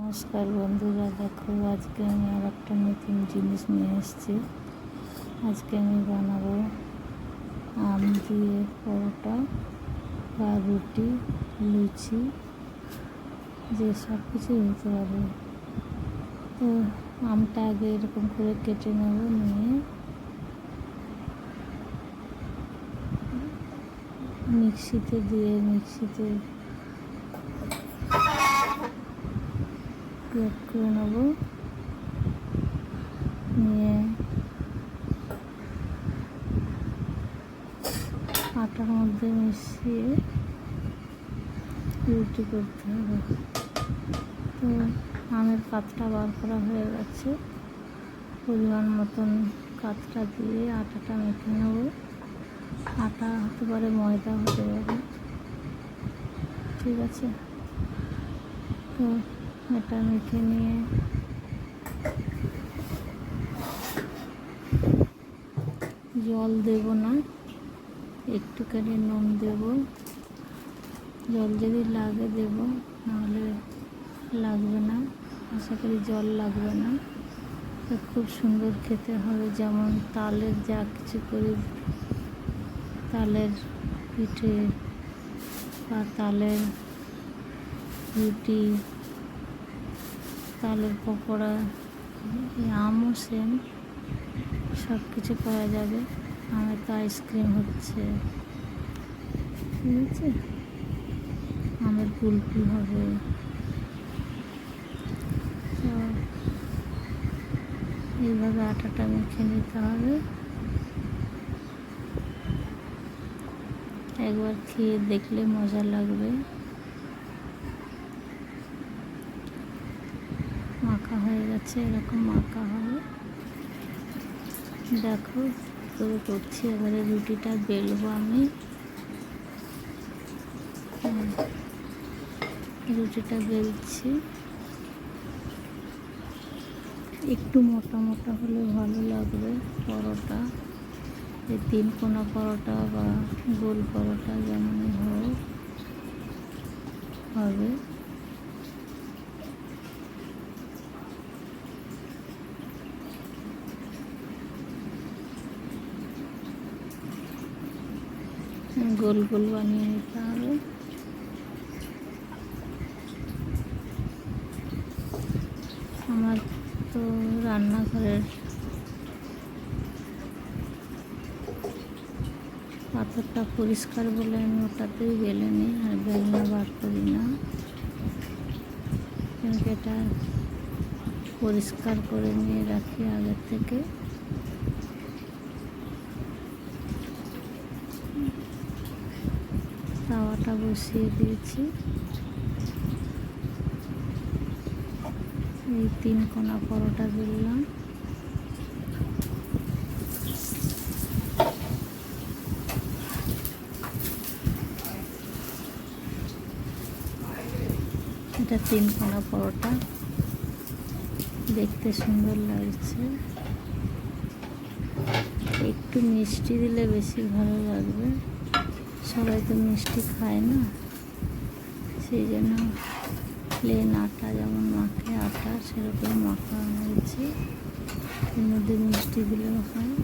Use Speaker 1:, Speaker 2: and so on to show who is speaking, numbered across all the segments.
Speaker 1: নমস্কার বন্ধুরা, দেখো আজকে আমি আর একটা নতুন জিনিস নিয়ে এসেছি। আজকে আমি বানাবো আম দিয়ে পরোটা বা রুটি, লুচি, যে সব কিছুই হতে পারে। তো আমটা আগে এরকম করে কেটে নেব, নিয়ে মিক্সিতে গ্রেট করে নেব, নিয়ে আটার মধ্যে মিশিয়ে রুটি করতে হবে। তো আমের পাতটা বার করা হয়ে গেছে, পরিমাণ মতন কাতটা দিয়ে আটাটা মেখে নেব। আটা হতে পারে, ময়দা হতে পারে, ঠিক আছে। তো এটা মেখে নিয়ে জল দেব না, একটুখানি নুন দেব। জল যদি লাগে দেব, নাহলে লাগবে না। আশা করি জল লাগবে না। তো খুব সুন্দর খেতে হবে, যেমন তালের যা কিছু করি, তালের পিঠে বা তালের রুটি, তালের পকোড়া, আমও সেম, সব কিছু করা যাবে। আমার তো আইসক্রিম হচ্ছে, ঠিক আছে। আমের কুলফি হবে। তো এইভাবে আটাটা মেখে নিতে হবে। একবার খেয়ে দেখলে মজা লাগবে। মাখা হয়ে গেছে, এরকম মাখা হবে। দেখো করে করছি। এবারে রুটিটা বেলবো আমি। রুটিটা বেলছি, একটু মোটা মোটা হলে ভালো লাগবে পরোটা। এই 3 কোনা পরোটা বা গোল পরোটা যেমনই হোক হবে। গোল গোল বানিয়ে নিতে হবে। আমার তো রান্নাঘরের পাথরটা পরিষ্কার বলে আমি ওটাতেই বেলে নিই, আর বেলনা বার করি না। কিন্তু এটা পরিষ্কার করে নিয়ে রাখি আগের থেকে। তাওয়াটা বসিয়ে দিয়েছি। এই 3 কোনা পরোটা বেললাম। এটা 3 কোনা পরোটা, দেখতে সুন্দর লাগছে। একটু মিষ্টি দিলে বেশি ভালো লাগবে। সবাই তো মিষ্টি খায় না, সেই জন্য প্লেন আটা যেমন মাখে আটা, সেরকম মাখা হয়েছে। এর মধ্যে মিষ্টি দিলেও হয়।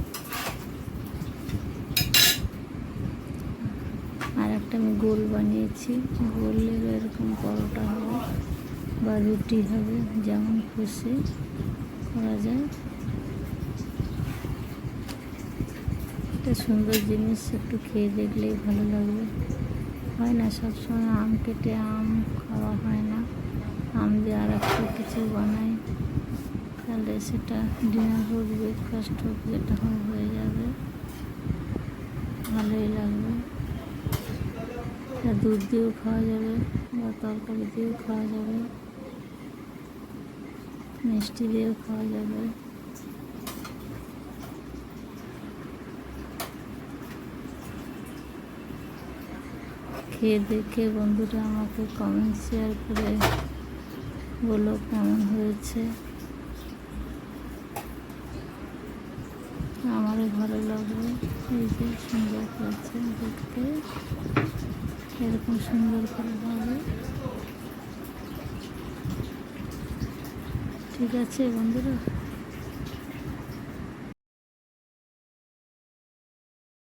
Speaker 1: আর একটা আমি গোল বানিয়েছি, গোলের এরকম পরোটা হবে বা রুটি হবে, যেমন খুশি করা যায়। একটা সুন্দর জিনিস, একটু খেয়ে দেখলেই ভালো লাগবে। হয় না সবসময় আম কেটে আম খাওয়া হয় না, আম দিয়ে আর একটা কিছু বানাই, তাহলে সেটা ডিনার হোক, ব্রেকফাস্ট হোক, যেটা হোক হয়ে যাবে, ভালোই লাগবে। দুধ দিয়েও খাওয়া যাবে বা তরকারি দিয়েও খাওয়া যাবে, মিষ্টি দিয়েও খাওয়া যাবে। খেয়ে দেখে বন্ধুরা আমাকে কমেন্ট শেয়ার করে বলো কেমন হয়েছে। আমারও ভালো লাগবে। এই যে সুন্দর হয়েছে দেখতে, এরকম সুন্দর করে হবে। ঠিক আছে বন্ধুরা।